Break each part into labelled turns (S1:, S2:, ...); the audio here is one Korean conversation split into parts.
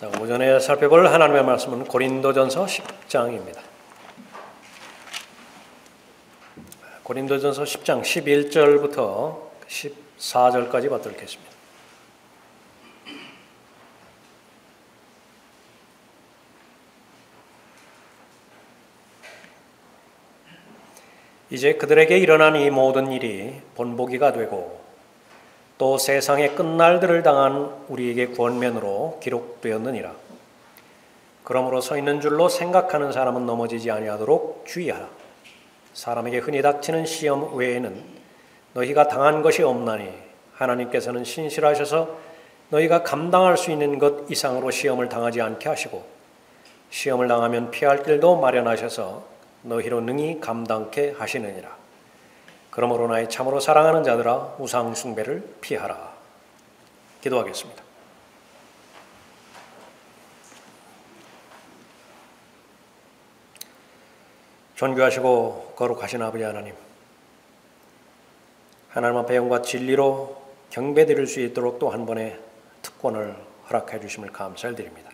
S1: 자, 오전에 살펴볼 하나님의 말씀은 고린도전서 10장입니다. 고린도전서 10장 11절부터 14절까지 받도록 하겠습니다. 이제 그들에게 일어난 이 모든 일이 본보기가 되고 또 세상의 끝날들을 당한 우리에게 구원면으로 기록되었느니라. 그러므로 서 있는 줄로 생각하는 사람은 넘어지지 아니하도록 주의하라. 사람에게 흔히 닥치는 시험 외에는 너희가 당한 것이 없나니 하나님께서는 신실하셔서 너희가 감당할 수 있는 것 이상으로 시험을 당하지 않게 하시고 시험을 당하면 피할 길도 마련하셔서 너희로 능히 감당케 하시느니라. 그러므로 나의 참으로 사랑하는 자들아 우상 숭배를 피하라. 기도하겠습니다. 존귀하시고 거룩하신 아버지 하나님, 하나님 앞에 영과 진리로 경배드릴 수 있도록 또 한 번의 특권을 허락해 주심을 감사를 드립니다.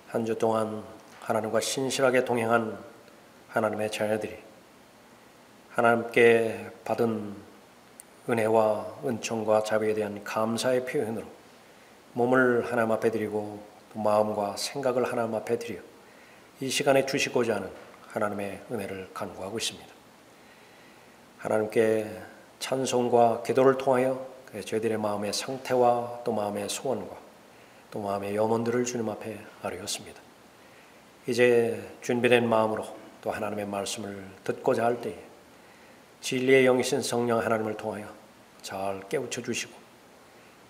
S1: 한 주 동안 하나님과 신실하게 동행한 하나님의 자녀들이 하나님께 받은 은혜와 은총과 자비에 대한 감사의 표현으로 몸을 하나님 앞에 드리고 또 마음과 생각을 하나님 앞에 드려 이 시간에 주시고자 하는 하나님의 은혜를 간구하고 있습니다. 하나님께 찬송과 기도를 통하여 저희들의 마음의 상태와 또 마음의 소원과 또 마음의 염원들을 주님 앞에 아뢰었습니다. 이제 준비된 마음으로 또 하나님의 말씀을 듣고자 할 때에 진리의 영이신 성령 하나님을 통하여 잘 깨우쳐 주시고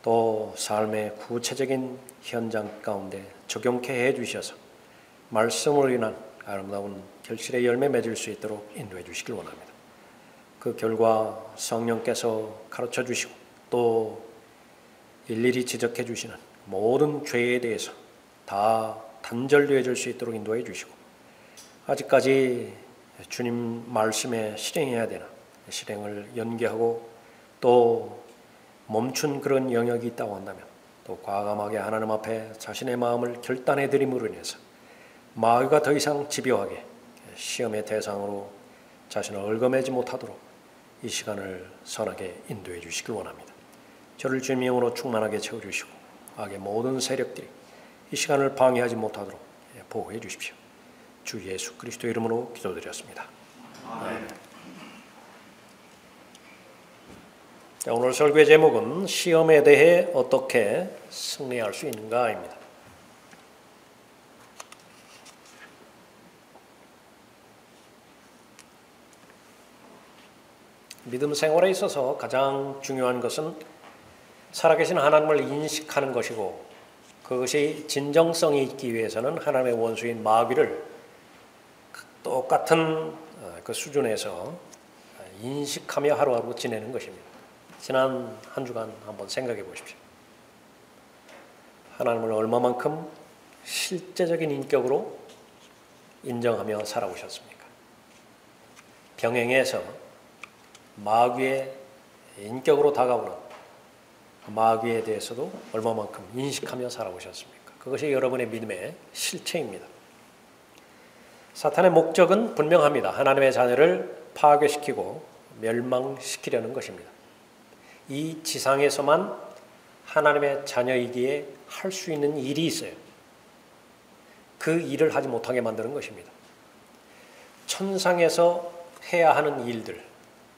S1: 또 삶의 구체적인 현장 가운데 적용케 해 주셔서 말씀으로 인한 아름다운 결실의 열매 맺을 수 있도록 인도해 주시길 원합니다. 그 결과 성령께서 가르쳐 주시고 또 일일이 지적해 주시는 모든 죄에 대해서 다 단절되어 줄 수 있도록 인도해 주시고 아직까지 주님 말씀에 실행해야 되나 실행을 연기하고 또 멈춘 그런 영역이 있다고 한다면 또 과감하게 하나님 앞에 자신의 마음을 결단해 드림으로 인해서 마귀가 더 이상 집요하게 시험의 대상으로 자신을 얽어매지 못하도록 이 시간을 선하게 인도해 주시길 원합니다. 저를 주님의 영으로 충만하게 채워주시고 악의 모든 세력들이 이 시간을 방해하지 못하도록 보호해 주십시오. 주 예수 그리스도 이름으로 기도드렸습니다. 아멘. 오늘 설교의 제목은 시험에 대해 어떻게 승리할 수 있는가입니다. 믿음 생활에 있어서 가장 중요한 것은 살아계신 하나님을 인식하는 것이고 그것이 진정성이 있기 위해서는 하나님의 원수인 마귀를 똑같은 그 수준에서 인식하며 하루하루 지내는 것입니다. 지난 한 주간 한번 생각해 보십시오. 하나님을 얼마만큼 실제적인 인격으로 인정하며 살아오셨습니까? 병행해서 마귀의 인격으로 다가오는 마귀에 대해서도 얼마만큼 인식하며 살아오셨습니까? 그것이 여러분의 믿음의 실체입니다. 사탄의 목적은 분명합니다. 하나님의 자녀를 파괴시키고 멸망시키려는 것입니다. 이 지상에서만 하나님의 자녀이기에 할 수 있는 일이 있어요. 그 일을 하지 못하게 만드는 것입니다. 천상에서 해야 하는 일들,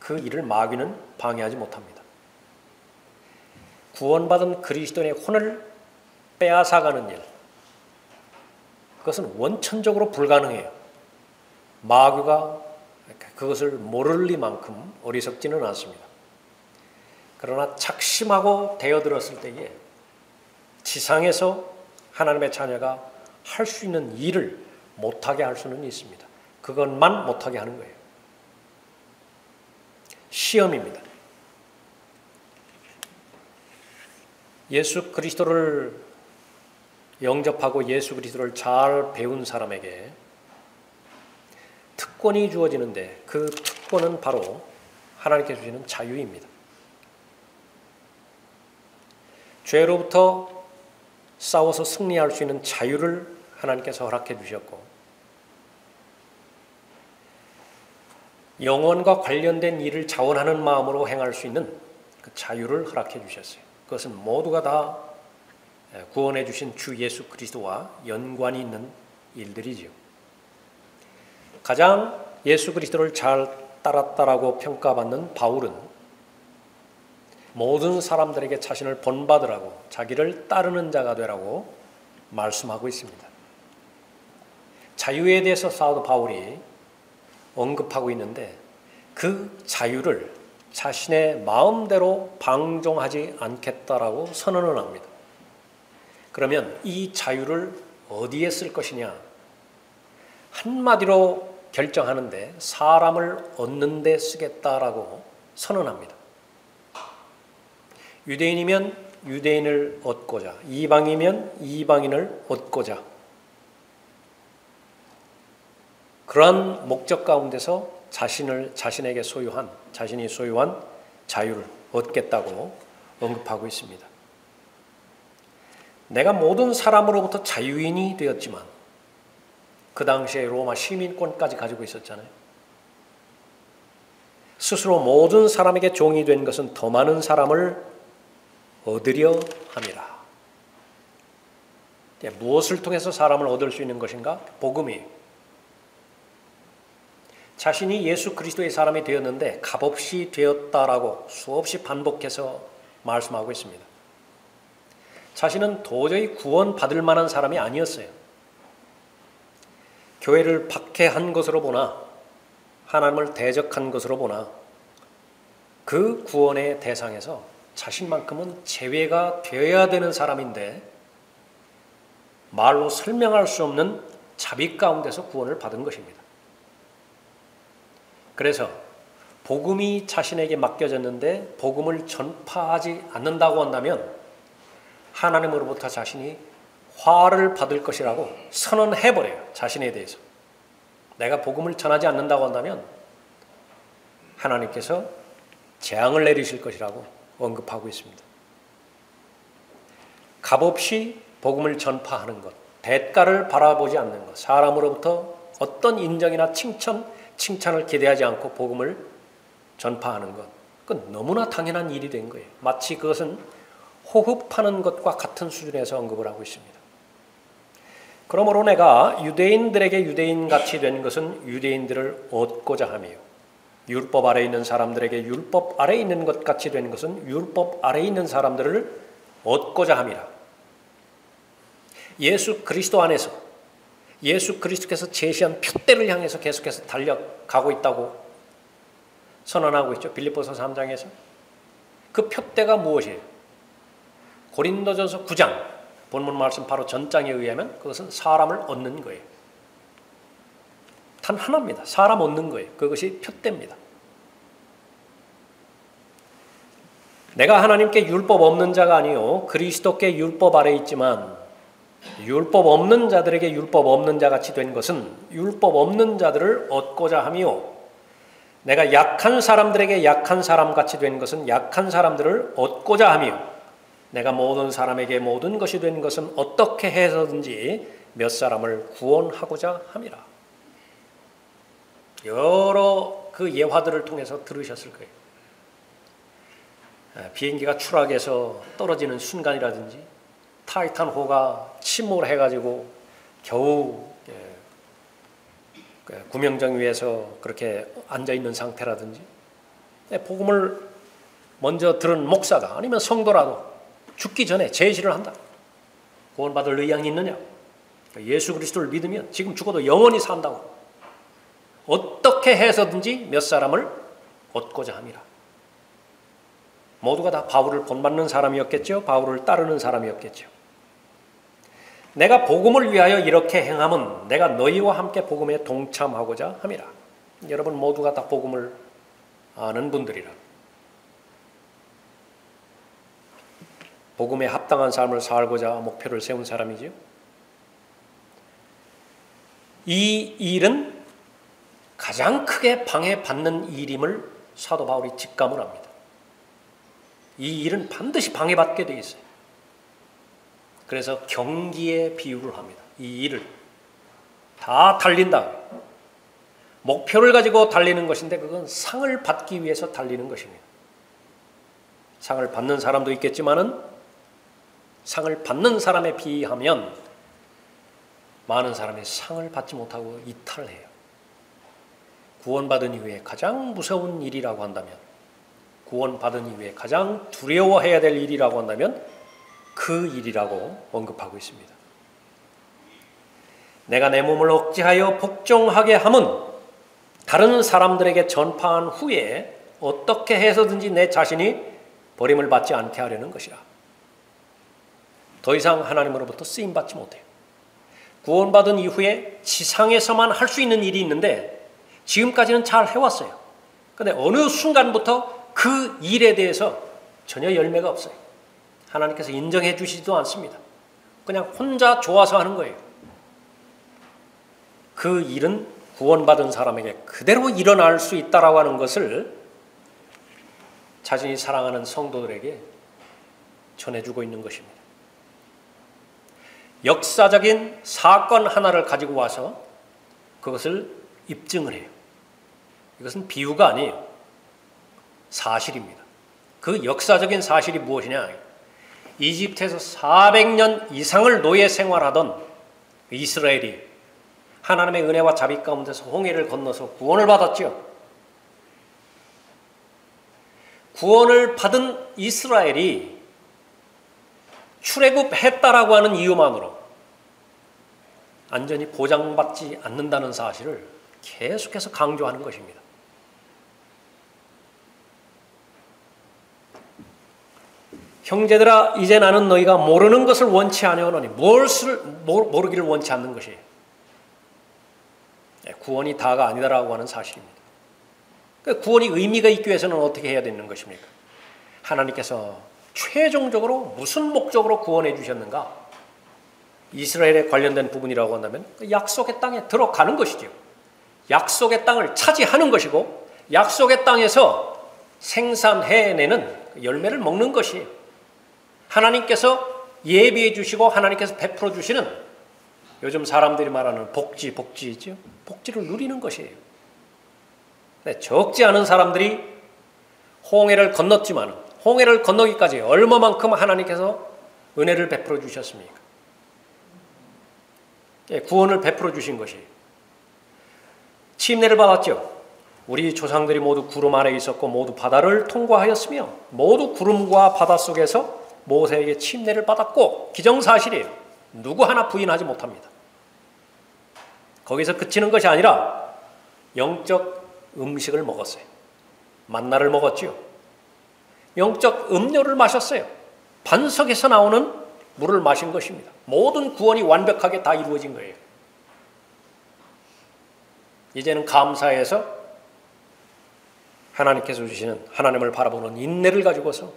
S1: 그 일을 마귀는 방해하지 못합니다. 구원받은 그리스도인의 혼을 빼앗아가는 일, 그것은 원천적으로 불가능해요. 마귀가 그것을 모를 리만큼 어리석지는 않습니다. 그러나 작심하고 대어들었을 때에 지상에서 하나님의 자녀가 할 수 있는 일을 못하게 할 수는 있습니다. 그것만 못하게 하는 거예요. 시험입니다. 예수 그리스도를 영접하고 예수 그리스도를 잘 배운 사람에게 특권이 주어지는데 그 특권은 바로 하나님께 주시는 자유입니다. 죄로부터 싸워서 승리할 수 있는 자유를 하나님께서 허락해 주셨고, 영혼과 관련된 일을 자원하는 마음으로 행할 수 있는 그 자유를 허락해 주셨어요. 그것은 모두가 다 구원해 주신 주 예수 그리스도와 연관이 있는 일들이지요. 가장 예수 그리스도를 잘 따랐다라고 평가받는 바울은 모든 사람들에게 자신을 본받으라고, 자기를 따르는 자가 되라고 말씀하고 있습니다. 자유에 대해서 사도 바울이 언급하고 있는데, 그 자유를 자신의 마음대로 방종하지 않겠다라고 선언을 합니다. 그러면 이 자유를 어디에 쓸 것이냐? 한마디로 결정하는데 사람을 얻는 데 쓰겠다라고 선언합니다. 유대인이면 유대인을 얻고자, 이방이면 이방인을 얻고자, 그러한 목적 가운데서 자신이 소유한 자유를 얻겠다고 언급하고 있습니다. 내가 모든 사람으로부터 자유인이 되었지만 그 당시에 로마 시민권까지 가지고 있었잖아요. 스스로 모든 사람에게 종이 된 것은 더 많은 사람을 얻으려 함이라. 무엇을 통해서 사람을 얻을 수 있는 것인가? 복음이에요. 자신이 예수 그리스도의 사람이 되었는데 값없이 되었다라고 수없이 반복해서 말씀하고 있습니다. 자신은 도저히 구원받을 만한 사람이 아니었어요. 교회를 박해한 것으로 보나, 하나님을 대적한 것으로 보나, 그 구원의 대상에서 자신만큼은 제외가 되어야 되는 사람인데 말로 설명할 수 없는 자비 가운데서 구원을 받은 것입니다. 그래서 복음이 자신에게 맡겨졌는데 복음을 전파하지 않는다고 한다면 하나님으로부터 자신이 화를 받을 것이라고 선언해버려요. 자신에 대해서. 내가 복음을 전하지 않는다고 한다면 하나님께서 재앙을 내리실 것이라고 언급하고 있습니다. 값없이 복음을 전파하는 것, 대가를 바라보지 않는 것, 사람으로부터 어떤 인정이나 칭찬을 기대하지 않고 복음을 전파하는 것, 그건 너무나 당연한 일이 된 거예요. 마치 그것은 호흡하는 것과 같은 수준에서 언급을 하고 있습니다. 그러므로 내가 유대인들에게 유대인같이 된 것은 유대인들을 얻고자 하며, 율법 아래에 있는 사람들에게 율법 아래에 있는 것 같이 된 것은 율법 아래에 있는 사람들을 얻고자 함이라. 예수 그리스도 안에서 예수 그리스도께서 제시한 표대를 향해서 계속해서 달려가고 있다고 선언하고 있죠. 빌립보서 3장에서. 그 표대가 무엇이에요? 고린도전서 9장 본문 말씀 바로 전장에 의하면 그것은 사람을 얻는 거예요. 단 하나입니다. 사람 얻는 거예요. 그것이 표대입니다. 내가 하나님께 율법 없는 자가 아니요 그리스도께 율법 아래 있지만 율법 없는 자들에게 율법 없는 자 같이 된 것은 율법 없는 자들을 얻고자 하며, 내가 약한 사람들에게 약한 사람 같이 된 것은 약한 사람들을 얻고자 하며, 내가 모든 사람에게 모든 것이 된 것은 어떻게 해서든지 몇 사람을 구원하고자 함이라. 여러 그 예화들을 통해서 들으셨을 거예요. 비행기가 추락해서 떨어지는 순간이라든지, 타이탄호가 침몰해가지고 겨우 구명정 위에서 그렇게 앉아있는 상태라든지, 복음을 먼저 들은 목사가 아니면 성도라도 죽기 전에 제시를 한다. 구원받을 의향이 있느냐? 예수 그리스도를 믿으면 지금 죽어도 영원히 산다고. 어떻게 해서든지 몇 사람을 얻고자 함이라. 모두가 다 바울을 본받는 사람이었겠죠. 바울을 따르는 사람이었겠죠. 내가 복음을 위하여 이렇게 행함은 내가 너희와 함께 복음에 동참하고자 함이라. 여러분 모두가 다 복음을 아는 분들이라. 복음에 합당한 삶을 살고자 목표를 세운 사람이지요. 이 일은 가장 크게 방해받는 일임을 사도 바울이 직감을 합니다. 이 일은 반드시 방해받게 돼 있어요. 그래서 경기에 비유를 합니다. 이 일을 다 달린다. 목표를 가지고 달리는 것인데 그건 상을 받기 위해서 달리는 것입니다. 상을 받는 사람도 있겠지만은 상을 받는 사람에 비하면 많은 사람이 상을 받지 못하고 이탈을 해요. 구원받은 이후에 가장 무서운 일이라고 한다면, 구원받은 이후에 가장 두려워해야 될 일이라고 한다면 그 일이라고 언급하고 있습니다. 내가 내 몸을 억제하여 복종하게 함은 다른 사람들에게 전파한 후에 어떻게 해서든지 내 자신이 버림을 받지 않게 하려는 것이라. 더 이상 하나님으로부터 쓰임받지 못해요. 구원받은 이후에 지상에서만 할 수 있는 일이 있는데 지금까지는 잘 해왔어요. 그런데 어느 순간부터 그 일에 대해서 전혀 열매가 없어요. 하나님께서 인정해 주시지도 않습니다. 그냥 혼자 좋아서 하는 거예요. 그 일은 구원받은 사람에게 그대로 일어날 수 있다라고 하는 것을 자신이 사랑하는 성도들에게 전해주고 있는 것입니다. 역사적인 사건 하나를 가지고 와서 그것을 입증을 해요. 이것은 비유가 아니에요. 사실입니다. 그 역사적인 사실이 무엇이냐? 이집트에서 400년 이상을 노예 생활하던 이스라엘이 하나님의 은혜와 자비 가운데서 홍해를 건너서 구원을 받았죠. 구원을 받은 이스라엘이 출애굽했다라고 하는 이유만으로 안전히 보장받지 않는다는 사실을 계속해서 강조하는 것입니다. 형제들아, 이제 나는 너희가 모르는 것을 원치 아니하노니 무엇을 모르기를 원치 않는 것이에요. 구원이 다가 아니다라고 하는 사실입니다. 구원이 의미가 있기 위해서는 어떻게 해야 되는 것입니까? 하나님께서 최종적으로 무슨 목적으로 구원해 주셨는가? 이스라엘에 관련된 부분이라고 한다면 약속의 땅에 들어가는 것이죠. 약속의 땅을 차지하는 것이고 약속의 땅에서 생산해내는 열매를 먹는 것이에요. 하나님께서 예비해 주시고 하나님께서 베풀어 주시는 요즘 사람들이 말하는 복지죠. 복지를 누리는 것이에요. 적지 않은 사람들이 홍해를 건넜지만 홍해를 건너기까지 얼마만큼 하나님께서 은혜를 베풀어 주셨습니까? 구원을 베풀어 주신 것이에요. 침례를 받았죠. 우리 조상들이 모두 구름 아래 있었고 모두 바다를 통과하였으며 모두 구름과 바다 속에서 모세에게 침례를 받았고 기정사실이에요. 누구 하나 부인하지 못합니다. 거기서 그치는 것이 아니라 영적 음식을 먹었어요. 만나를 먹었지요. 영적 음료를 마셨어요. 반석에서 나오는 물을 마신 것입니다. 모든 구원이 완벽하게 다 이루어진 거예요. 이제는 감사해서 하나님께서 주시는 하나님을 바라보는 인내를 가지고서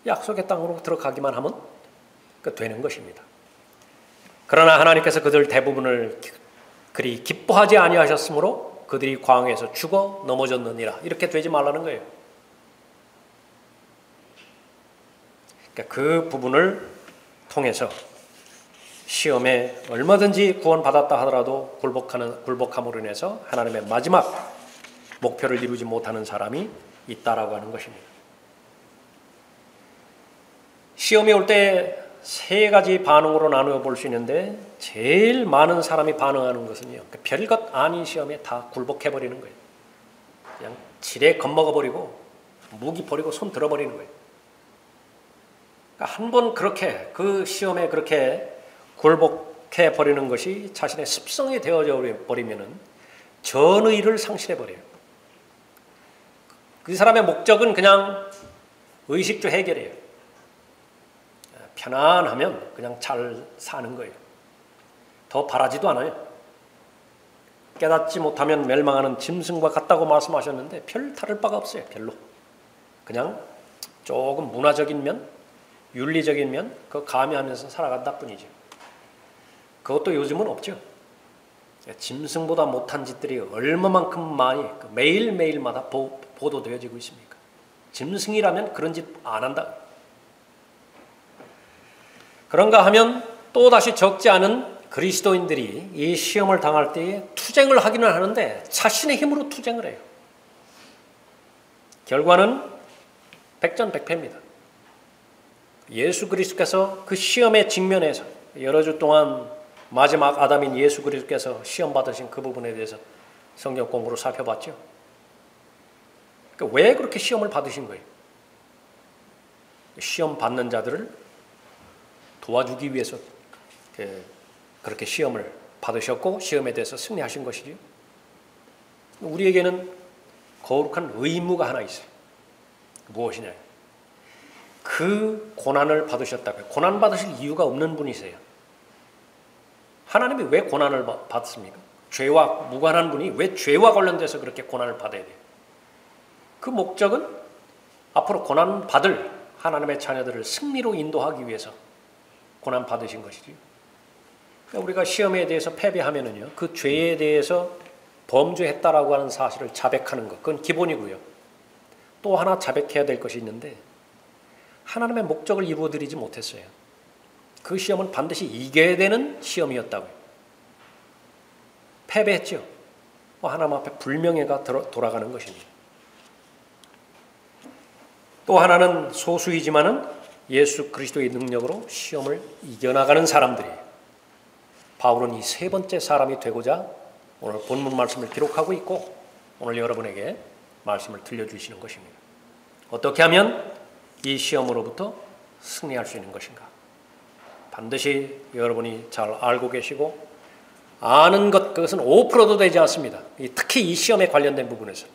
S1: 약속의 땅으로 들어가기만 하면 되는 것입니다. 그러나 하나님께서 그들 대부분을 그리 기뻐하지 아니하셨으므로 그들이 광야에서 죽어 넘어졌느니라. 이렇게 되지 말라는 거예요. 그러니까 그 부분을 통해서 시험에 얼마든지 구원받았다 하더라도 굴복함으로 인해서 하나님의 마지막 목표를 이루지 못하는 사람이 있다라고 하는 것입니다. 시험이 올 때 세 가지 반응으로 나누어 볼 수 있는데 제일 많은 사람이 반응하는 것은요, 별것 아닌 시험에 다 굴복해버리는 거예요. 그냥 지레 겁먹어버리고 무기 버리고 손 들어버리는 거예요. 그러니까 한 번 그렇게 그 시험에 그렇게 굴복해버리는 것이 자신의 습성이 되어져 버리면은 전의를 상실해버려요. 그 사람의 목적은 그냥 의식주 해결이에요. 편안하면 그냥 잘 사는 거예요. 더 바라지도 않아요. 깨닫지 못하면 멸망하는 짐승과 같다고 말씀하셨는데 별 다를 바가 없어요. 별로. 그냥 조금 문화적인 면, 윤리적인 면 그거 가미하면서 살아간다 뿐이죠. 그것도 요즘은 없죠. 짐승보다 못한 짓들이 얼마만큼 많이 매일매일마다 보도되어지고 있습니까? 짐승이라면 그런 짓 안 한다. 그런가 하면 또다시 적지 않은 그리스도인들이 이 시험을 당할 때에 투쟁을 하기는 하는데 자신의 힘으로 투쟁을 해요. 결과는 백전백패입니다. 예수 그리스도께서 그 시험에 직면해서 여러 주 동안 마지막 아담인 예수 그리스도께서 시험 받으신 그 부분에 대해서 성경 공부로 살펴봤죠. 그러니까 왜 그렇게 시험을 받으신 거예요? 시험 받는 자들을 도와주기 위해서 그렇게 시험을 받으셨고 시험에 대해서 승리하신 것이죠. 우리에게는 거룩한 의무가 하나 있어요. 무엇이냐? 그 고난을 받으셨다고요. 고난 받으실 이유가 없는 분이세요. 하나님이 왜 고난을 받습니까? 죄와 무관한 분이 왜 죄와 관련돼서 그렇게 고난을 받아야 돼요? 그 목적은 앞으로 고난 받을 하나님의 자녀들을 승리로 인도하기 위해서 고난 받으신 것이지요. 그러니까 우리가 시험에 대해서 패배하면은요, 그 죄에 대해서 범죄했다라고 하는 사실을 자백하는 것, 그건 기본이고요. 또 하나 자백해야 될 것이 있는데 하나님의 목적을 이루어드리지 못했어요. 그 시험은 반드시 이겨야 되는 시험이었다고요. 패배했죠. 하나님 앞에 불명예가 돌아가는 것입니다. 또 하나는 소수이지만은 예수 그리스도의 능력으로 시험을 이겨나가는 사람들이에요. 바울은 이 세 번째 사람이 되고자 오늘 본문 말씀을 기록하고 있고 오늘 여러분에게 말씀을 들려주시는 것입니다. 어떻게 하면 이 시험으로부터 승리할 수 있는 것인가? 반드시 여러분이 잘 알고 계시고 아는 것, 그것은 5%도 되지 않습니다. 특히 이 시험에 관련된 부분에서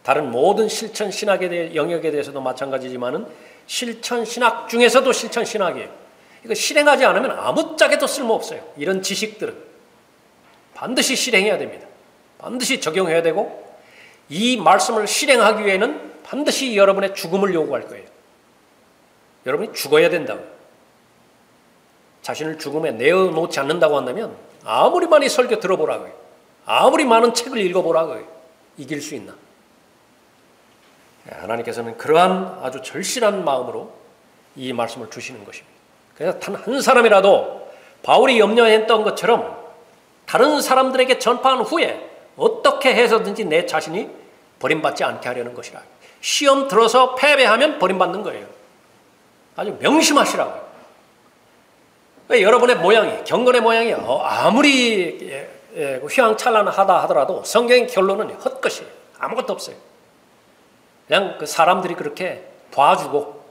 S1: 다른 모든 실천 신학의 영역에 대해서도 마찬가지지만은 실천 신학 중에서도 실천 신학이에요. 이거 실행하지 않으면 아무짝에도 쓸모없어요. 이런 지식들은 반드시 실행해야 됩니다. 반드시 적용해야 되고 이 말씀을 실행하기 위해는 반드시 여러분의 죽음을 요구할 거예요. 여러분이 죽어야 된다고요. 자신을 죽음에 내어놓지 않는다고 한다면 아무리 많이 설교 들어보라고요. 아무리 많은 책을 읽어보라고요. 이길 수 있나? 하나님께서는 그러한 아주 절실한 마음으로 이 말씀을 주시는 것입니다. 그래서 단 한 사람이라도 바울이 염려했던 것처럼 다른 사람들에게 전파한 후에 어떻게 해서든지 내 자신이 버림받지 않게 하려는 것이라. 시험 들어서 패배하면 버림받는 거예요. 아주 명심하시라고요. 여러분의 모양이, 경건의 모양이 아무리 휘황찬란하다 하더라도 성경의 결론은 헛것이에요. 아무것도 없어요. 그냥 그 사람들이 그렇게 봐주고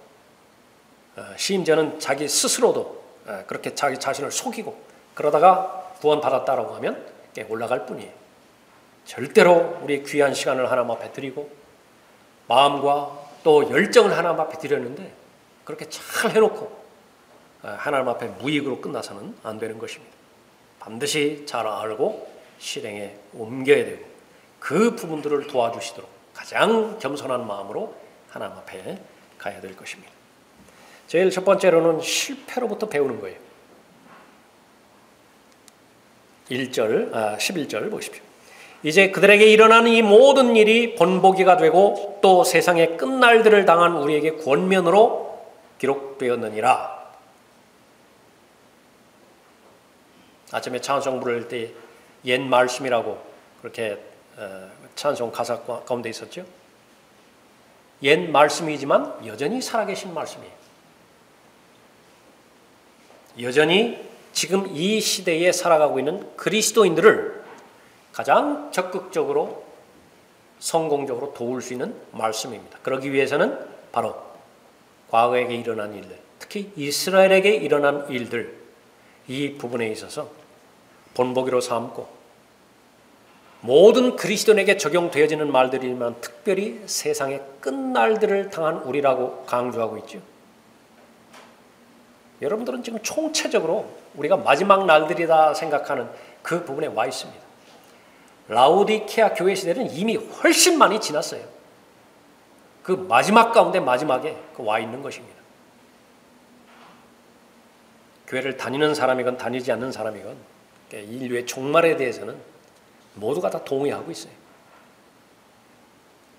S1: 심지어는 자기 스스로도 그렇게 자기 자신을 속이고 그러다가 구원받았다라고 하면 올라갈 뿐이에요. 절대로 우리 귀한 시간을 하나님 앞에 드리고 마음과 또 열정을 하나님 앞에 드렸는데 그렇게 잘 해놓고 하나님 앞에 무익으로 끝나서는 안 되는 것입니다. 반드시 잘 알고 실행에 옮겨야 되고 그 부분들을 도와주시도록 가장 겸손한 마음으로 하나님 앞에 가야 될 것입니다. 제일 첫 번째로는 실패로부터 배우는 거예요. 11절 보십시오. 이제 그들에게 일어나는 이 모든 일이 본보기가 되고 또 세상의 끝날들을 당한 우리에게 권면으로 기록되었느니라. 아침에 찬송 부를 때 옛 말씀이라고 그렇게 찬송 가사 가운데 있었죠. 옛 말씀이지만 여전히 살아계신 말씀이에요. 여전히 지금 이 시대에 살아가고 있는 그리스도인들을 가장 적극적으로 성공적으로 도울 수 있는 말씀입니다. 그러기 위해서는 바로 과거에게 일어난 일들, 특히 이스라엘에게 일어난 일들, 이 부분에 있어서 본보기로 삼고 모든 그리스도인에게 적용되어지는 말들이지만 특별히 세상의 끝날들을 당한 우리라고 강조하고 있죠. 여러분들은 지금 총체적으로 우리가 마지막 날들이다 생각하는 그 부분에 와 있습니다. 라오디케아 교회 시대는 이미 훨씬 많이 지났어요. 그 마지막 가운데 마지막에 와 있는 것입니다. 교회를 다니는 사람이건 다니지 않는 사람이건 인류의 종말에 대해서는 모두가 다 동의하고 있어요.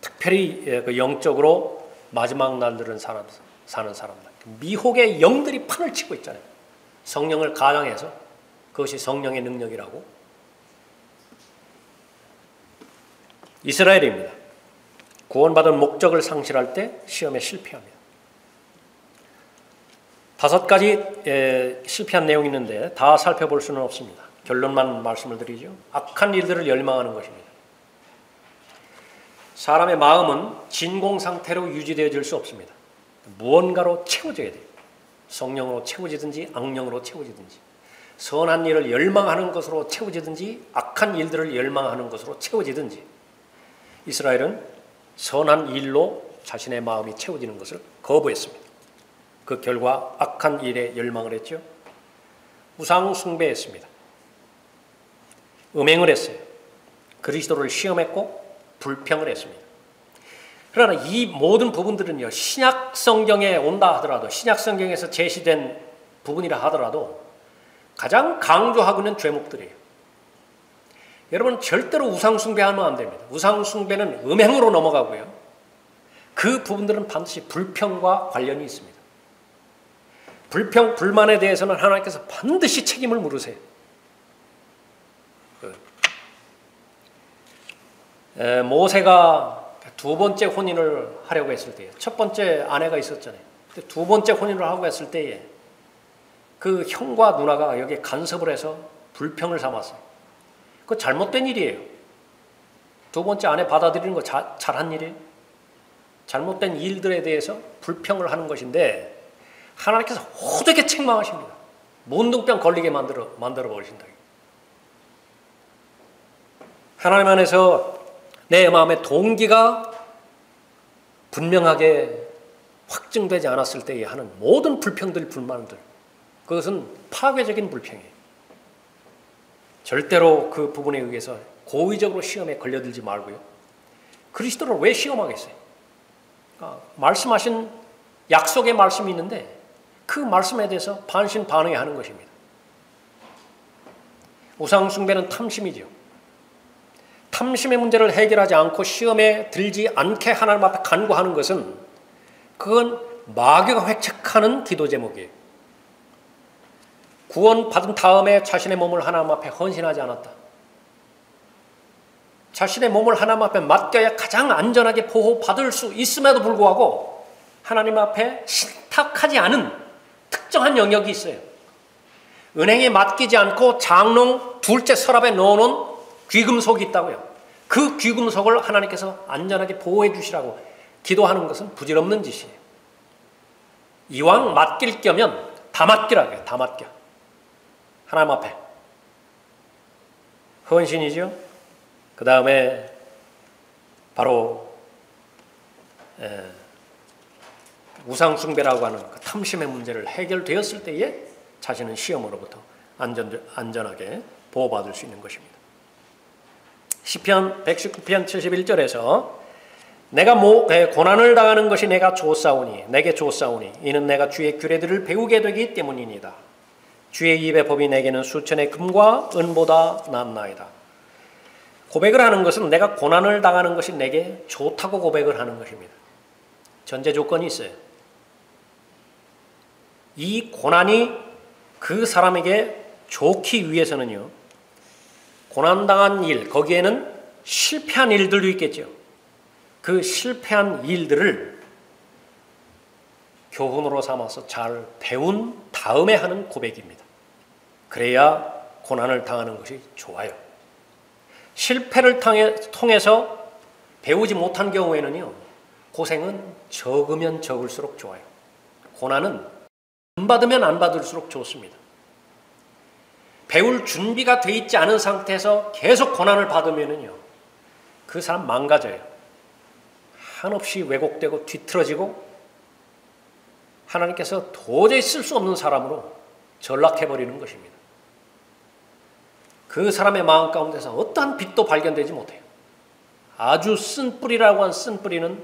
S1: 특별히 그 영적으로 마지막 날들은 사는 사람들, 미혹의 영들이 판을 치고 있잖아요. 성령을 가장해서 그것이 성령의 능력이라고. 이스라엘입니다. 구원받은 목적을 상실할 때 시험에 실패합니다. 5가지 실패한 내용이 있는데 다 살펴볼 수는 없습니다. 결론만 말씀을 드리죠. 악한 일들을 열망하는 것입니다. 사람의 마음은 진공 상태로 유지되어질 수 없습니다. 무언가로 채워져야 돼요. 성령으로 채워지든지 악령으로 채워지든지, 선한 일을 열망하는 것으로 채워지든지 악한 일들을 열망하는 것으로 채워지든지. 이스라엘은 선한 일로 자신의 마음이 채워지는 것을 거부했습니다. 그 결과 악한 일에 열망을 했죠. 우상 숭배했습니다. 음행을 했어요. 그리스도를 시험했고 불평을 했습니다. 그러나 이 모든 부분들은요, 신약 성경에 온다 하더라도, 신약 성경에서 제시된 부분이라 하더라도 가장 강조하고 있는 죄목들이에요. 여러분, 절대로 우상 숭배하면 안 됩니다. 우상 숭배는 음행으로 넘어가고요. 그 부분들은 반드시 불평과 관련이 있습니다. 불평, 불만에 대해서는 하나님께서 반드시 책임을 물으세요. 모세가 2번째 혼인을 하려고 했을 때에, 첫 번째 아내가 있었잖아요. 2번째 혼인을 하고 했을 때에 그 형과 누나가 여기에 간섭을 해서 불평을 삼았어요. 그거 잘못된 일이에요. 2번째 아내 받아들이는 거 잘한 일이에요. 잘못된 일들에 대해서 불평을 하는 것인데 하나님께서 호되게 책망하십니다. 문둥병 걸리게 만들어 버리신다. 하나님 안에서 내 마음의 동기가 분명하게 확증되지 않았을 때에 하는 모든 불평들, 불만들, 그것은 파괴적인 불평이에요. 절대로 그 부분에 의해서 고의적으로 시험에 걸려들지 말고요. 그리스도를 왜 시험하겠어요? 말씀하신 약속의 말씀이 있는데 그 말씀에 대해서 반신반의하는 것입니다. 우상 숭배는 탐심이죠. 탐심의 문제를 해결하지 않고 시험에 들지 않게 하나님 앞에 간구하는 것은, 그건 마귀가 획책하는 기도 제목이에요. 구원받은 다음에 자신의 몸을 하나님 앞에 헌신하지 않았다. 자신의 몸을 하나님 앞에 맡겨야 가장 안전하게 보호받을 수 있음에도 불구하고 하나님 앞에 신탁하지 않은 특정한 영역이 있어요. 은행에 맡기지 않고 장롱 둘째 서랍에 넣어놓은 귀금속이 있다고요. 그 귀금속을 하나님께서 안전하게 보호해 주시라고 기도하는 것은 부질없는 짓이에요. 이왕 맡길 거면 다 맡기라고 해요. 다 맡겨. 하나님 앞에. 헌신이죠. 그 다음에 바로 우상숭배라고 하는 그 탐심의 문제를 해결되었을 때에 자신은 시험으로부터 안전하게 보호받을 수 있는 것입니다. 시편 119편 71절에서 내가 고난을 당하는 것이 내게 좋사오니 이는 내가 주의 규례들을 배우게 되기 때문이니이다. 주의 입의 법이 내게는 수천의 금과 은보다 낫나이다. 고백을 하는 것은 내가 고난을 당하는 것이 내게 좋다고 고백을 하는 것입니다. 전제 조건이 있어요. 이 고난이 그 사람에게 좋기 위해서는요, 고난당한 일, 거기에는 실패한 일들도 있겠죠. 그 실패한 일들을 교훈으로 삼아서 잘 배운 다음에 하는 고백입니다. 그래야 고난을 당하는 것이 좋아요. 실패를 통해서 배우지 못한 경우에는요, 고생은 적으면 적을수록 좋아요. 고난은 안 받으면 안 받을수록 좋습니다. 배울 준비가 돼 있지 않은 상태에서 계속 고난을 받으면은요, 그 사람 망가져요. 한없이 왜곡되고 뒤틀어지고 하나님께서 도저히 쓸 수 없는 사람으로 전락해버리는 것입니다. 그 사람의 마음 가운데서 어떠한 빛도 발견되지 못해요. 아주 쓴 뿌리라고 한 쓴 뿌리는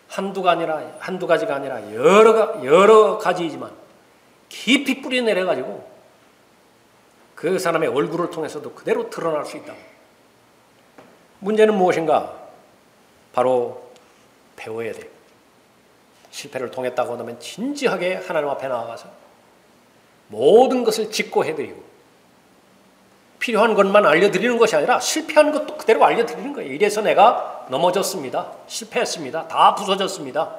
S1: 한두 가지가 아니라 여러 가지이지만 깊이 뿌리 내려가지고 그 사람의 얼굴을 통해서도 그대로 드러날 수 있다. 문제는 무엇인가? 바로 배워야 돼요. 실패를 통했다고 하면 진지하게 하나님 앞에 나아가서 모든 것을 직고해드리고 필요한 것만 알려드리는 것이 아니라 실패한 것도 그대로 알려드리는 거예요. 이래서 내가 넘어졌습니다. 실패했습니다. 다 부서졌습니다.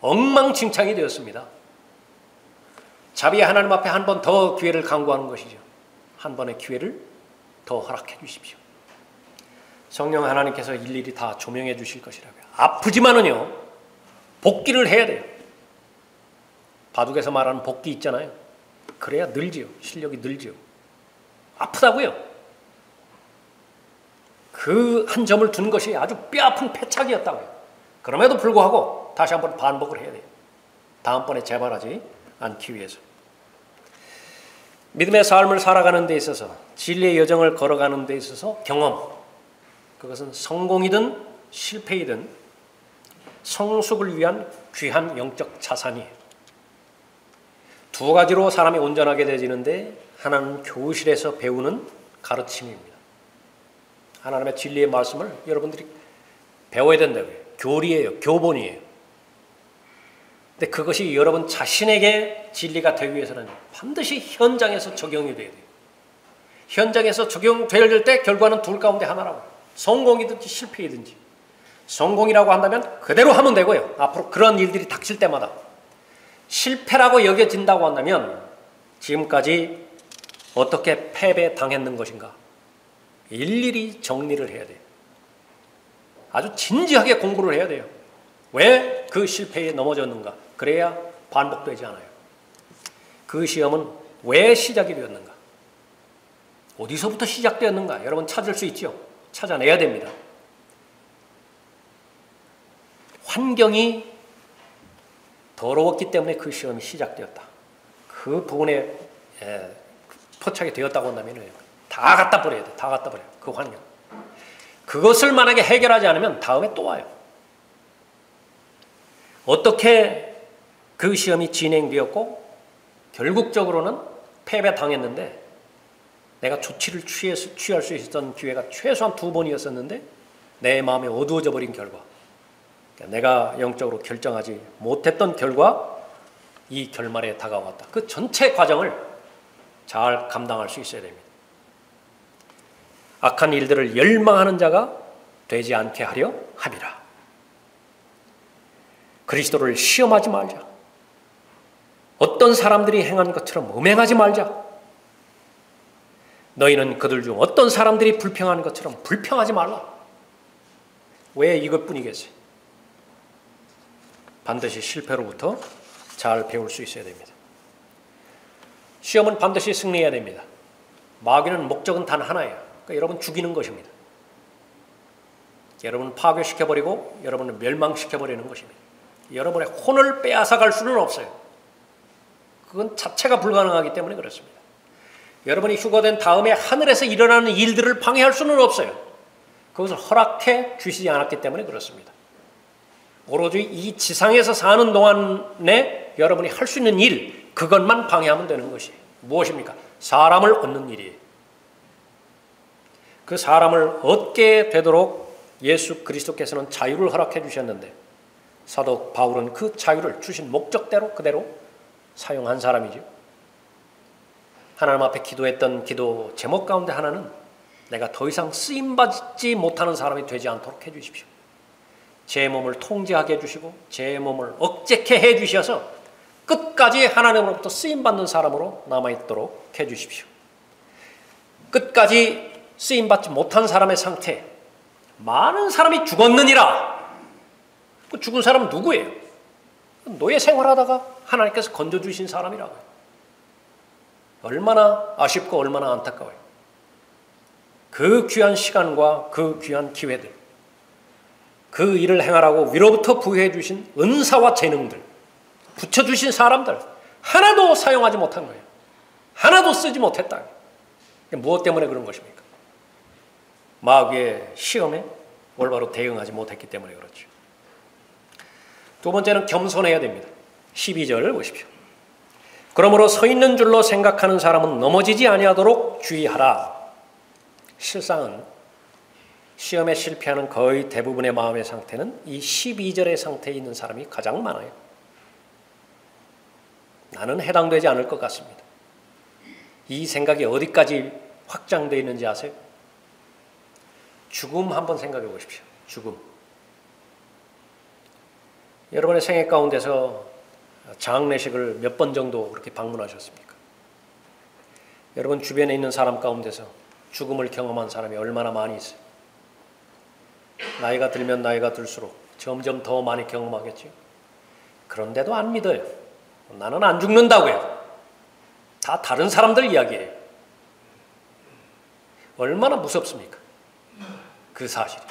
S1: 엉망진창이 되었습니다. 자비의 하나님 앞에 한 번 더 기회를 강구하는 것이죠. 한 번의 기회를 더 허락해 주십시오. 성령 하나님께서 일일이 다 조명해 주실 것이라고요. 아프지만은요, 복기를 해야 돼요. 바둑에서 말하는 복기 있잖아요. 그래야 늘지요. 실력이 늘지요. 아프다고요. 그 한 점을 둔 것이 아주 뼈아픈 패착이었다고요. 그럼에도 불구하고 다시 한번 반복을 해야 돼요. 다음번에 재발하지 않기 위해서. 믿음의 삶을 살아가는 데 있어서, 진리의 여정을 걸어가는 데 있어서 경험, 그것은 성공이든 실패이든 성숙을 위한 귀한 영적 자산이에요. 두 가지로 사람이 온전하게 되지는데, 하나는 교실에서 배우는 가르침입니다. 하나님의 진리의 말씀을 여러분들이 배워야 된다고요. 교리예요. 교본이에요. 근데 그것이 여러분 자신에게 진리가 되기 위해서는 반드시 현장에서 적용이 돼야 돼요. 현장에서 적용될 때 결과는 둘 가운데 하나라고. 성공이든지 실패이든지. 성공이라고 한다면 그대로 하면 되고요. 앞으로 그런 일들이 닥칠 때마다. 실패라고 여겨진다고 한다면 지금까지 어떻게 패배당했는 것인가 일일이 정리를 해야 돼요. 아주 진지하게 공부를 해야 돼요. 왜 그 실패에 넘어졌는가? 그래야 반복되지 않아요. 그 시험은 왜 시작이 되었는가? 어디서부터 시작되었는가? 여러분 찾을 수 있죠? 찾아내야 됩니다. 환경이 더러웠기 때문에 그 시험이 시작되었다. 그 부분에 포착이 되었다고 한다면 다 갖다 버려야 돼. 다 갖다 버려요. 그 환경. 그것을 만약에 해결하지 않으면 다음에 또 와요. 어떻게 그 시험이 진행되었고 결국적으로는 패배당했는데 내가 조치를 취할 수 있었던 기회가 최소한 2번이었었는데 내 마음이 어두워져 버린 결과, 내가 영적으로 결정하지 못했던 결과 이 결말에 다가왔다. 그 전체 과정을 잘 감당할 수 있어야 됩니다. 악한 일들을 열망하는 자가 되지 않게 하려 함이라. 그리스도를 시험하지 말자. 어떤 사람들이 행한 것처럼 음행하지 말자. 너희는 그들 중 어떤 사람들이 불평하는 것처럼 불평하지 말라. 왜 이것뿐이겠어요? 반드시 실패로부터 잘 배울 수 있어야 됩니다. 시험은 반드시 승리해야 됩니다. 마귀는 목적은 단 하나예요. 그러니까 여러분 죽이는 것입니다. 여러분을 파괴시켜버리고 여러분을 멸망시켜버리는 것입니다. 여러분의 혼을 빼앗아갈 수는 없어요. 그건 자체가 불가능하기 때문에 그렇습니다. 여러분이 휴거된 다음에 하늘에서 일어나는 일들을 방해할 수는 없어요. 그것을 허락해 주시지 않았기 때문에 그렇습니다. 오로지 이 지상에서 사는 동안에 여러분이 할 수 있는 일, 그것만 방해하면 되는 것이에요. 무엇입니까? 사람을 얻는 일이에요. 그 사람을 얻게 되도록 예수 그리스도께서는 자유를 허락해 주셨는데 사도 바울은 그 자유를 주신 목적대로 그대로 사용한 사람이죠. 하나님 앞에 기도했던 기도 제목 가운데 하나는 내가 더 이상 쓰임받지 못하는 사람이 되지 않도록 해주십시오. 제 몸을 통제하게 해주시고 제 몸을 억제케 해주셔서 끝까지 하나님으로부터 쓰임받는 사람으로 남아있도록 해주십시오. 끝까지 쓰임받지 못한 사람의 상태, 많은 사람이 죽었느니라. 그 죽은 사람은 누구예요? 노예 생활하다가 하나님께서 건져주신 사람이라고요. 얼마나 아쉽고 얼마나 안타까워요. 그 귀한 시간과 그 귀한 기회들, 그 일을 행하라고 위로부터 부여해 주신 은사와 재능들, 붙여주신 사람들 하나도 사용하지 못한 거예요. 하나도 쓰지 못했다. 무엇 때문에 그런 것입니까? 마귀의 시험에 올바로 대응하지 못했기 때문에 그렇죠. 두 번째는 겸손해야 됩니다. 12절을 보십시오. 그러므로 서 있는 줄로 생각하는 사람은 넘어지지 아니하도록 주의하라. 실상은 시험에 실패하는 거의 대부분의 마음의 상태는 이 12절의 상태에 있는 사람이 가장 많아요. 나는 해당되지 않을 것 같습니다. 이 생각이 어디까지 확장되어 있는지 아세요? 죽음 한번 생각해 보십시오. 죽음. 여러분의 생애 가운데서 장례식을 몇 번 정도 그렇게 방문하셨습니까? 여러분 주변에 있는 사람 가운데서 죽음을 경험한 사람이 얼마나 많이 있어요? 나이가 들면 나이가 들수록 점점 더 많이 경험하겠죠. 그런데도 안 믿어요. 나는 안 죽는다고요. 다 다른 사람들 이야기예요. 얼마나 무섭습니까? 그 사실이.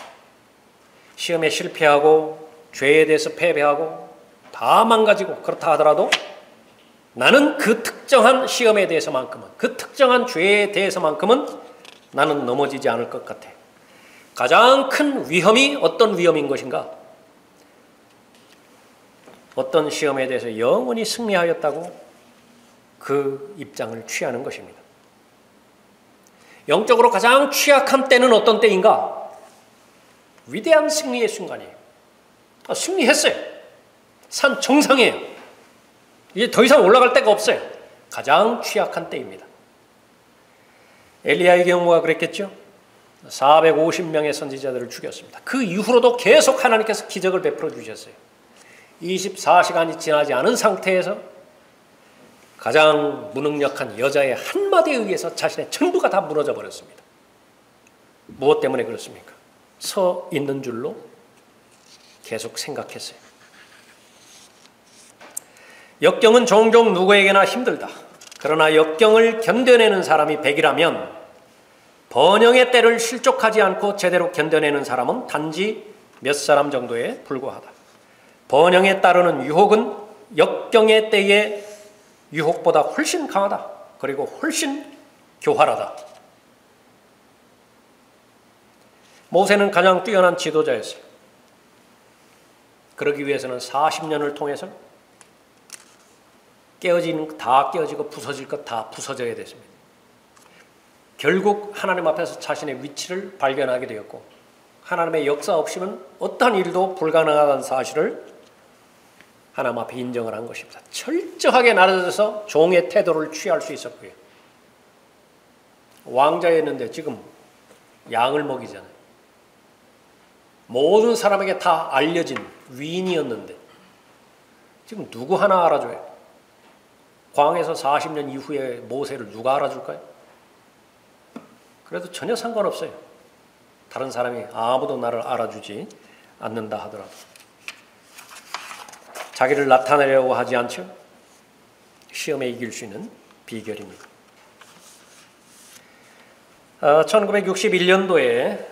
S1: 시험에 실패하고 죄에 대해서 패배하고 다 망가지고 그렇다 하더라도 나는 그 특정한 시험에 대해서만큼은, 그 특정한 죄에 대해서만큼은 나는 넘어지지 않을 것 같아. 가장 큰 위험이 어떤 위험인 것인가? 어떤 시험에 대해서 영원히 승리하였다고 그 입장을 취하는 것입니다. 영적으로 가장 취약한 때는 어떤 때인가? 위대한 승리의 순간이에요. 승리했어요. 산 정상이에요. 이제 더 이상 올라갈 데가 없어요. 가장 취약한 때입니다. 엘리야의 경우가 그랬겠죠. 450명의 선지자들을 죽였습니다. 그 이후로도 계속 하나님께서 기적을 베풀어 주셨어요. 24시간이 지나지 않은 상태에서 가장 무능력한 여자의 한마디에 의해서 자신의 전부가 다 무너져 버렸습니다. 무엇 때문에 그렇습니까? 서 있는 줄로 계속 생각했어요. 역경은 종종 누구에게나 힘들다. 그러나 역경을 견뎌내는 사람이 100이라면 번영의 때를 실족하지 않고 제대로 견뎌내는 사람은 단지 몇 사람 정도에 불과하다. 번영에 따르는 유혹은 역경의 때의 유혹보다 훨씬 강하다. 그리고 훨씬 교활하다. 모세는 가장 뛰어난 지도자였어요. 그러기 위해서는 40년을 통해서 깨어지는 것 다 깨어지고 부서질 것 다 부서져야 됐습니다. 결국 하나님 앞에서 자신의 위치를 발견하게 되었고 하나님의 역사 없이는 어떠한 일도 불가능하다는 사실을 하나님 앞에 인정을 한 것입니다. 철저하게 낮아져서 종의 태도를 취할 수 있었고요. 왕자였는데 지금 양을 먹이잖아요. 모든 사람에게 다 알려진 위인이었는데 지금 누구 하나 알아줘요? 광에서 40년 이후에 모세를 누가 알아줄까요? 그래도 전혀 상관없어요. 다른 사람이 아무도 나를 알아주지 않는다 하더라도. 자기를 나타내려고 하지 않죠. 시험에 이길 수 있는 비결입니다. 1961년도에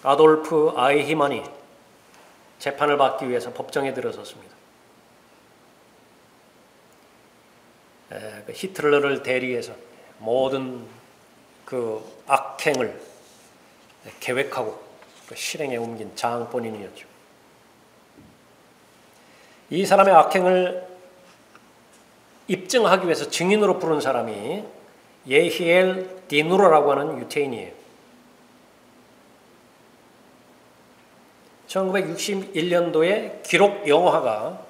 S1: 아돌프 아이히만이 재판을 받기 위해서 법정에 들어섰습니다. 히틀러를 대리해서 모든 그 악행을 계획하고 실행에 옮긴 장본인이었죠. 이 사람의 악행을 입증하기 위해서 증인으로 부른 사람이 예히엘 디누르라고 하는 유태인이에요. 1961년도에 기록 영화가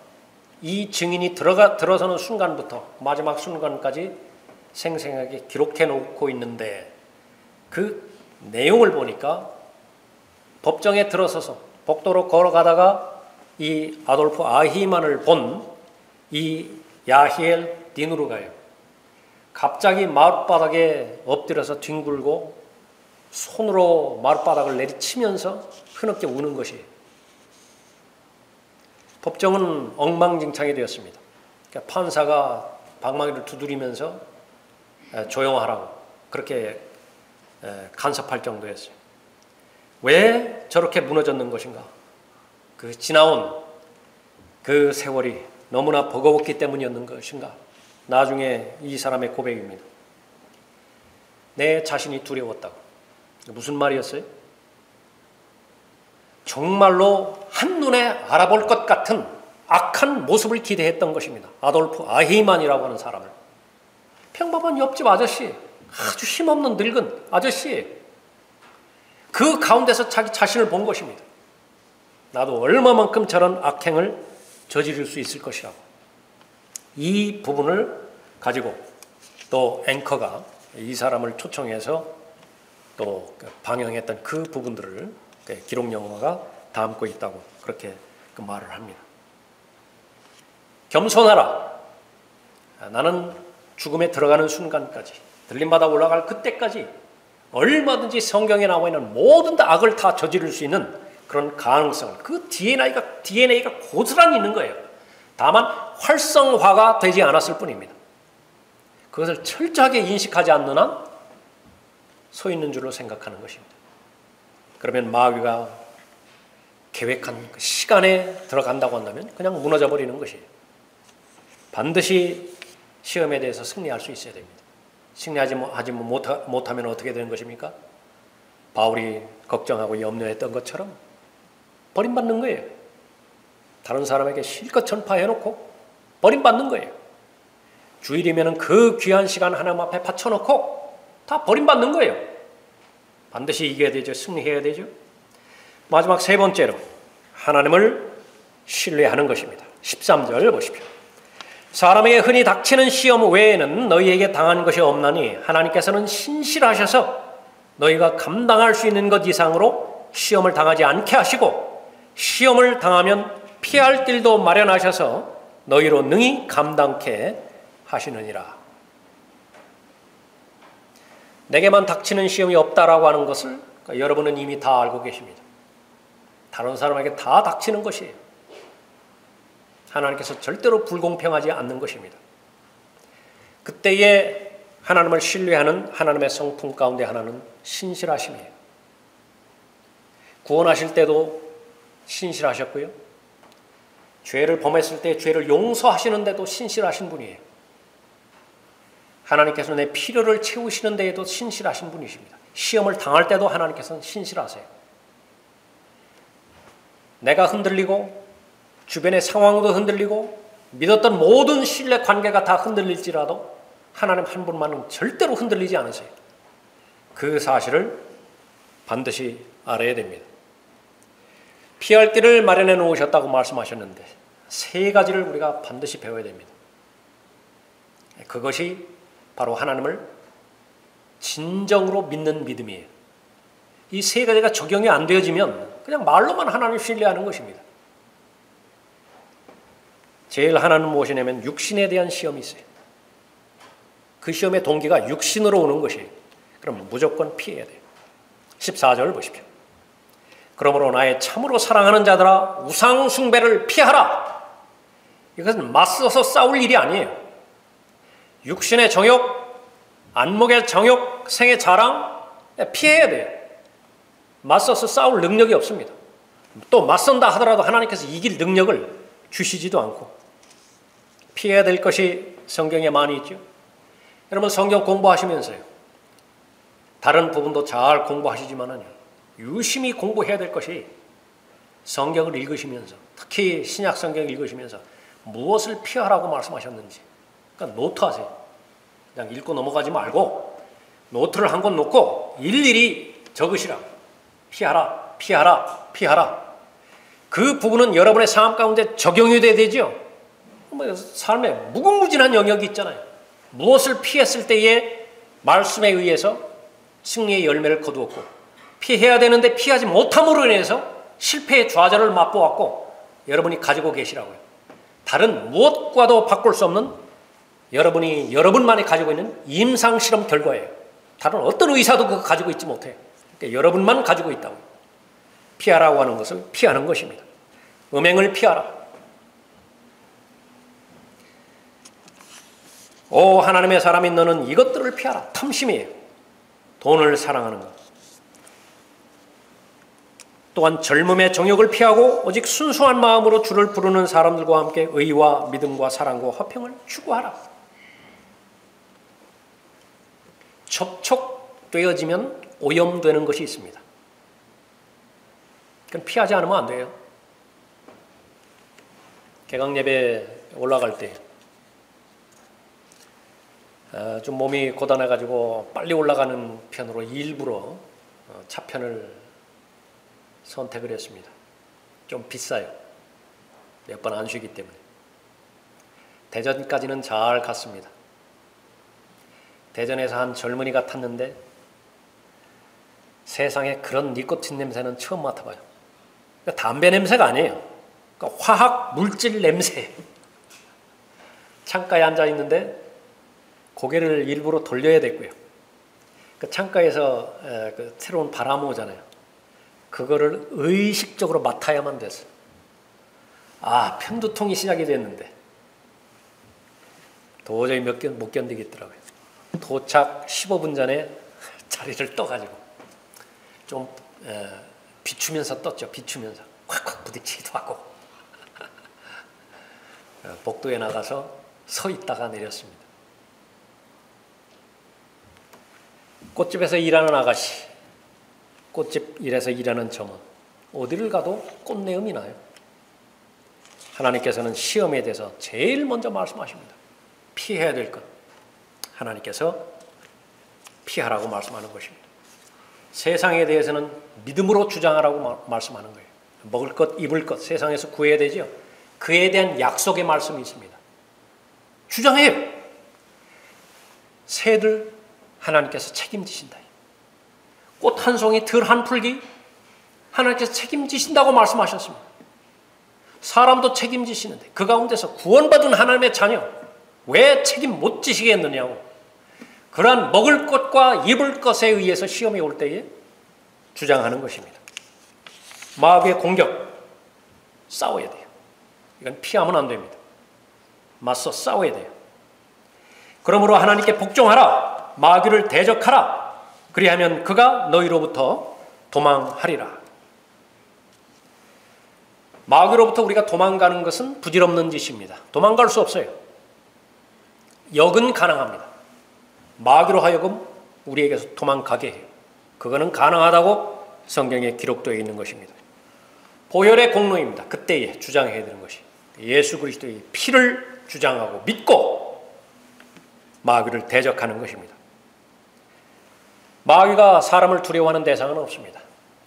S1: 이 증인이 들어서는 순간부터 마지막 순간까지 생생하게 기록해 놓고 있는데 그 내용을 보니까 법정에 들어서서 복도로 걸어가다가 이 아돌프 아히만을 본 이 야히엘 디누르가요. 갑자기 마룻바닥에 엎드려서 뒹굴고 손으로 마룻바닥을 내리치면서 흐느껴 우는 것이에요. 법정은 엉망진창이 되었습니다. 그러니까 판사가 방망이를 두드리면서 조용하라고 그렇게 간섭할 정도였어요. 왜 저렇게 무너졌는 것인가? 그 지나온 그 세월이 너무나 버거웠기 때문이었는 것인가? 나중에 이 사람의 고백입니다. 내 자신이 두려웠다고. 무슨 말이었어요? 정말로 한눈에 알아볼 것 같은 악한 모습을 기대했던 것입니다. 아돌프 아히만이라고 하는 사람을. 평범한 옆집 아저씨, 아주 힘없는 늙은 아저씨, 그 가운데서 자기 자신을 본 것입니다. 나도 얼마만큼 저런 악행을 저지를 수 있을 것이라고. 이 부분을 가지고 또 앵커가 이 사람을 초청해서 또 방영했던 그 부분들을 기록 영화가 담고 있다고 그렇게 말을 합니다. 겸손하라. 나는 죽음에 들어가는 순간까지, 들림받아 올라갈 그때까지 얼마든지 성경에 나와 있는 모든 악을 다 저지를 수 있는 그런 가능성을, 그 DNA가 고스란히 있는 거예요. 다만 활성화가 되지 않았을 뿐입니다. 그것을 철저하게 인식하지 않는 한 서 있는 줄로 생각하는 것입니다. 그러면 마귀가 계획한 그 시간에 들어간다고 한다면 그냥 무너져 버리는 것이에요. 반드시 시험에 대해서 승리할 수 있어야 됩니다. 승리하지 못하면 어떻게 되는 것입니까? 바울이 걱정하고 염려했던 것처럼 버림받는 거예요. 다른 사람에게 실컷 전파해놓고 버림받는 거예요. 주일이면 그 귀한 시간 하나님 앞에 바쳐놓고 다 버림받는 거예요. 반드시 이겨야 되죠. 승리해야 되죠. 마지막 세 번째로 하나님을 신뢰하는 것입니다. 13절 보십시오. 사람에게 흔히 닥치는 시험 외에는 너희에게 당한 것이 없나니 하나님께서는 신실하셔서 너희가 감당할 수 있는 것 이상으로 시험을 당하지 않게 하시고 시험을 당하면 피할 길도 마련하셔서 너희로 능히 감당케 하시느니라. 내게만 닥치는 시험이 없다라고 하는 것을 여러분은 이미 다 알고 계십니다. 다른 사람에게 다 닥치는 것이에요. 하나님께서 절대로 불공평하지 않는 것입니다. 그때에 하나님을 신뢰하는 하나님의 성품 가운데 하나는 신실하심이에요. 구원하실 때도 신실하셨고요. 죄를 범했을 때 죄를 용서하시는데도 신실하신 분이에요. 하나님께서 내 필요를 채우시는 데에도 신실하신 분이십니다. 시험을 당할 때도 하나님께서는 신실하세요. 내가 흔들리고 주변의 상황도 흔들리고 믿었던 모든 신뢰 관계가 다 흔들릴지라도 하나님 한 분만은 절대로 흔들리지 않으세요. 그 사실을 반드시 알아야 됩니다. 피할 길을 마련해 놓으셨다고 말씀하셨는데 세 가지를 우리가 반드시 배워야 됩니다. 그것이 바로 하나님을 진정으로 믿는 믿음이에요. 이 세 가지가 적용이 안 되어지면 그냥 말로만 하나님을 신뢰하는 것입니다. 제일 하나는 무엇이냐면 육신에 대한 시험이 있어요. 그 시험의 동기가 육신으로 오는 것이에요. 그럼 무조건 피해야 돼요. 14절 보십시오. 그러므로 나의 참으로 사랑하는 자들아 우상 숭배를 피하라. 이것은 맞서서 싸울 일이 아니에요. 육신의 정욕, 안목의 정욕, 생의 자랑 피해야 돼요. 맞서서 싸울 능력이 없습니다. 또 맞선다 하더라도 하나님께서 이길 능력을 주시지도 않고 피해야 될 것이 성경에 많이 있죠. 여러분 성경 공부하시면서요. 다른 부분도 잘 공부하시지만은 유심히 공부해야 될 것이 성경을 읽으시면서 특히 신약 성경을 읽으시면서 무엇을 피하라고 말씀하셨는지 그러니까 노트하세요. 그냥 읽고 넘어가지 말고 노트를 한 권 놓고 일일이 적으시라. 피하라, 피하라, 피하라. 그 부분은 여러분의 삶 가운데 적용이 돼야 되죠. 삶에 무궁무진한 영역이 있잖아요. 무엇을 피했을 때에 말씀에 의해서 승리의 열매를 거두었고 피해야 되는데 피하지 못함으로 인해서 실패의 좌절을 맛보았고 여러분이 가지고 계시라고요. 다른 무엇과도 바꿀 수 없는 여러분만이 가지고 있는 임상실험 결과예요. 다른 어떤 의사도 그거 가지고 있지 못해요. 그러니까 여러분만 가지고 있다고. 피하라고 하는 것을 피하는 것입니다. 음행을 피하라. 오 하나님의 사람인 너는 이것들을 피하라. 탐심이에요. 돈을 사랑하는 것. 또한 젊음의 정욕을 피하고 오직 순수한 마음으로 주를 부르는 사람들과 함께 의와 믿음과 사랑과 화평을 추구하라. 접촉되어지면 오염되는 것이 있습니다. 그건 피하지 않으면 안 돼요. 개강예배 올라갈 때 좀 몸이 고단해가지고 빨리 올라가는 편으로 일부러 차편을 선택을 했습니다. 좀 비싸요. 몇 번 안 쉬기 때문에. 대전까지는 잘 갔습니다. 대전에서 한 젊은이가 탔는데 세상에 그런 니코틴 냄새는 처음 맡아봐요. 그러니까 담배 냄새가 아니에요. 그러니까 화학 물질 냄새. 창가에 앉아 있는데 고개를 일부러 돌려야 됐고요. 그 창가에서 그 새로운 바람 오잖아요. 그거를 의식적으로 맡아야만 됐어요. 아, 편두통이 시작이 됐는데 도저히 못 견디겠더라고요. 도착 15분 전에 자리를 떠가지고 좀 비추면서 떴죠. 비추면서 콱콱 부딪히기도 하고 복도에 나가서 서 있다가 내렸습니다. 꽃집에서 일하는 아가씨, 꽃집 일에서 일하는 점원, 어디를 가도 꽃내음이 나요. 하나님께서는 시험에 대해서 제일 먼저 말씀하십니다. 피해야 될 것, 하나님께서 피하라고 말씀하는 것입니다. 세상에 대해서는 믿음으로 주장하라고 말씀하는 거예요. 먹을 것, 입을 것, 세상에서 구해야 되죠. 그에 대한 약속의 말씀이 있습니다. 주장해요. 새들 하나님께서 책임지신다. 꽃 한 송이, 들 한 풀기 하나님께서 책임지신다고 말씀하셨습니다. 사람도 책임지시는데 그 가운데서 구원받은 하나님의 자녀 왜 책임 못 지시겠느냐고. 그러한 먹을 것과 입을 것에 의해서 시험이 올 때에 주장하는 것입니다. 마귀의 공격 싸워야 돼요. 이건 피하면 안 됩니다. 맞서 싸워야 돼요. 그러므로 하나님께 복종하라. 마귀를 대적하라. 그리하면 그가 너희로부터 도망하리라. 마귀로부터 우리가 도망가는 것은 부질없는 짓입니다. 도망갈 수 없어요. 역은 가능합니다. 마귀로 하여금 우리에게서 도망가게 해요. 그거는 가능하다고 성경에 기록되어 있는 것입니다. 보혈의 공로입니다. 그때에 주장해야 되는 것이 예수 그리스도의 피를 주장하고 믿고 마귀를 대적하는 것입니다. 마귀가 사람을 두려워하는 대상은 없습니다.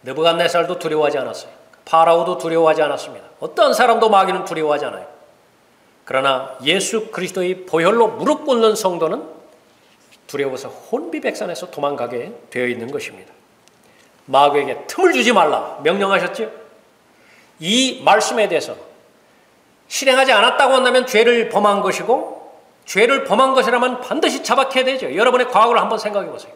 S1: 느부갓네살도 두려워하지 않았어요. 파라오도 두려워하지 않았습니다. 어떤 사람도 마귀는 두려워하지 않아요. 그러나 예수 그리스도의 보혈로 무릎 꿇는 성도는 두려워서 혼비백산에서 도망가게 되어 있는 것입니다. 마귀에게 틈을 주지 말라 명령하셨죠. 이 말씀에 대해서 실행하지 않았다고 한다면 죄를 범한 것이고 죄를 범한 것이라면 반드시 자박해야 되죠. 여러분의 과거를 한번 생각해 보세요.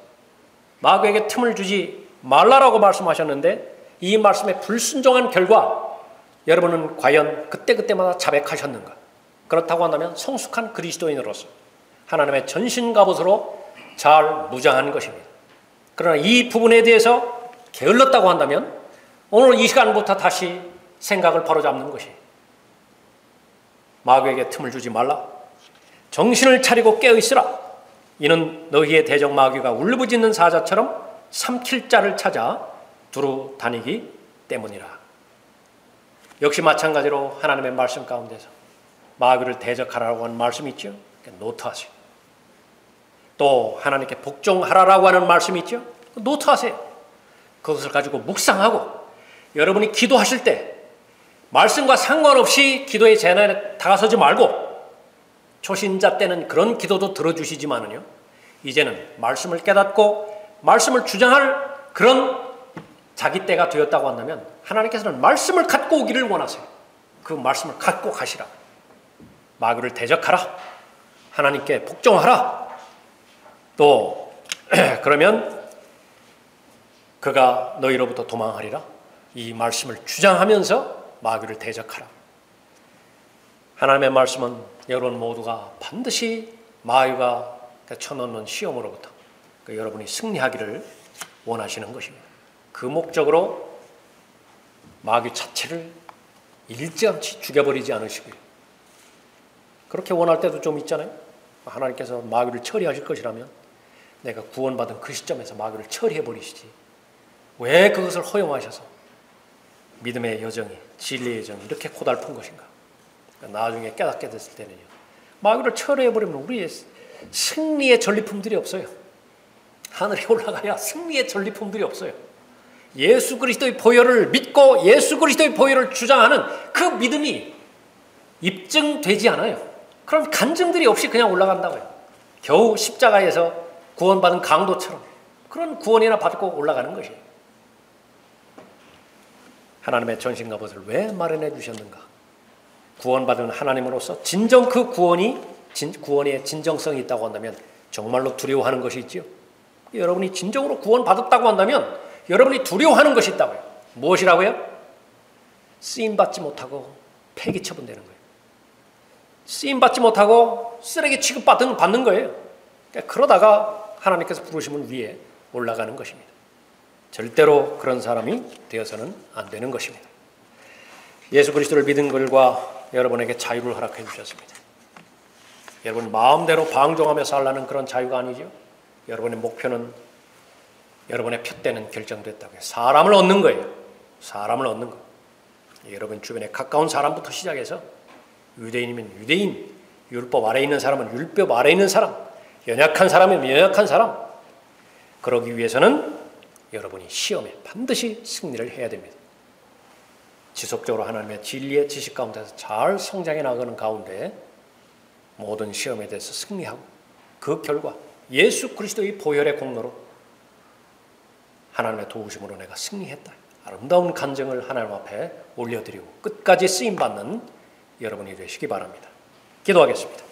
S1: 마귀에게 틈을 주지 말라라고 말씀하셨는데 이 말씀에 불순종한 결과 여러분은 과연 그때그때마다 자백하셨는가? 그렇다고 한다면 성숙한 그리스도인으로서 하나님의 전신갑옷으로 잘 무장한 것입니다. 그러나 이 부분에 대해서 게을렀다고 한다면 오늘 이 시간부터 다시 생각을 바로잡는 것이 마귀에게 틈을 주지 말라. 정신을 차리고 깨어있으라. 이는 너희의 대적 마귀가 울부짖는 사자처럼 삼킬 자를 찾아 두루 다니기 때문이라. 역시 마찬가지로 하나님의 말씀 가운데서 마귀를 대적하라고 하는 말씀이 있죠. 노트하세요. 또 하나님께 복종하라고 하는 말씀이 있죠. 노트하세요. 그것을 가지고 묵상하고 여러분이 기도하실 때 말씀과 상관없이 기도의 재난에 다가서지 말고 초신자 때는 그런 기도도 들어주시지만은요, 이제는 말씀을 깨닫고 말씀을 주장할 그런 자기 때가 되었다고 한다면 하나님께서는 말씀을 갖고 오기를 원하세요. 그 말씀을 갖고 가시라. 마귀를 대적하라. 하나님께 복종하라. 또 그러면 그가 너희로부터 도망하리라. 이 말씀을 주장하면서 마귀를 대적하라. 하나님의 말씀은 여러분 모두가 반드시 마귀가 쳐넣는 시험으로부터 여러분이 승리하기를 원하시는 것입니다. 그 목적으로 마귀 자체를 일찌감치 죽여버리지 않으시고요. 그렇게 원할 때도 좀 있잖아요. 하나님께서 마귀를 처리하실 것이라면 내가 구원받은 그 시점에서 마귀를 처리해버리시지. 왜 그것을 허용하셔서 믿음의 여정이, 진리의 여정이 이렇게 고달픈 것인가. 나중에 깨닫게 됐을 때는요, 마귀를 처리해버리면 우리의 승리의 전리품들이 없어요. 하늘에 올라가야 승리의 전리품들이 없어요. 예수 그리스도의 보혈을 믿고 예수 그리스도의 보혈을 주장하는 그 믿음이 입증되지 않아요. 그럼 간증들이 없이 그냥 올라간다고요. 겨우 십자가에서 구원받은 강도처럼 그런 구원이나 받고 올라가는 것이에요. 하나님의 전신과 벗을 왜 마련해 주셨는가? 구원받은 하나님으로서 진정 그 구원의 진정성이 있다고 한다면 정말로 두려워하는 것이 있지요. 여러분이 진정으로 구원받았다고 한다면 여러분이 두려워하는 것이 있다고요. 무엇이라고요? 쓰임받지 못하고 폐기 처분되는 거예요. 쓰임받지 못하고 쓰레기 취급받는 거예요. 그러다가 하나님께서 부르심을 위해 올라가는 것입니다. 절대로 그런 사람이 되어서는 안 되는 것입니다. 예수 그리스도를 믿은 글과 여러분에게 자유를 허락해 주셨습니다. 여러분 마음대로 방종하며 살라는 그런 자유가 아니죠. 여러분의 목표는 여러분의 푯대는 결정됐다고요. 사람을 얻는 거예요. 사람을 얻는 거. 여러분 주변에 가까운 사람부터 시작해서 유대인이면 유대인, 율법 아래에 있는 사람은 율법 아래에 있는 사람, 연약한 사람이면 연약한 사람. 그러기 위해서는 여러분이 시험에 반드시 승리를 해야 됩니다. 지속적으로 하나님의 진리의 지식 가운데서 잘 성장해 나가는 가운데 모든 시험에 대해서 승리하고 그 결과 예수 그리스도의 보혈의 공로로 하나님의 도우심으로 내가 승리했다. 아름다운 간증을 하나님 앞에 올려드리고 끝까지 쓰임받는 여러분이 되시기 바랍니다. 기도하겠습니다.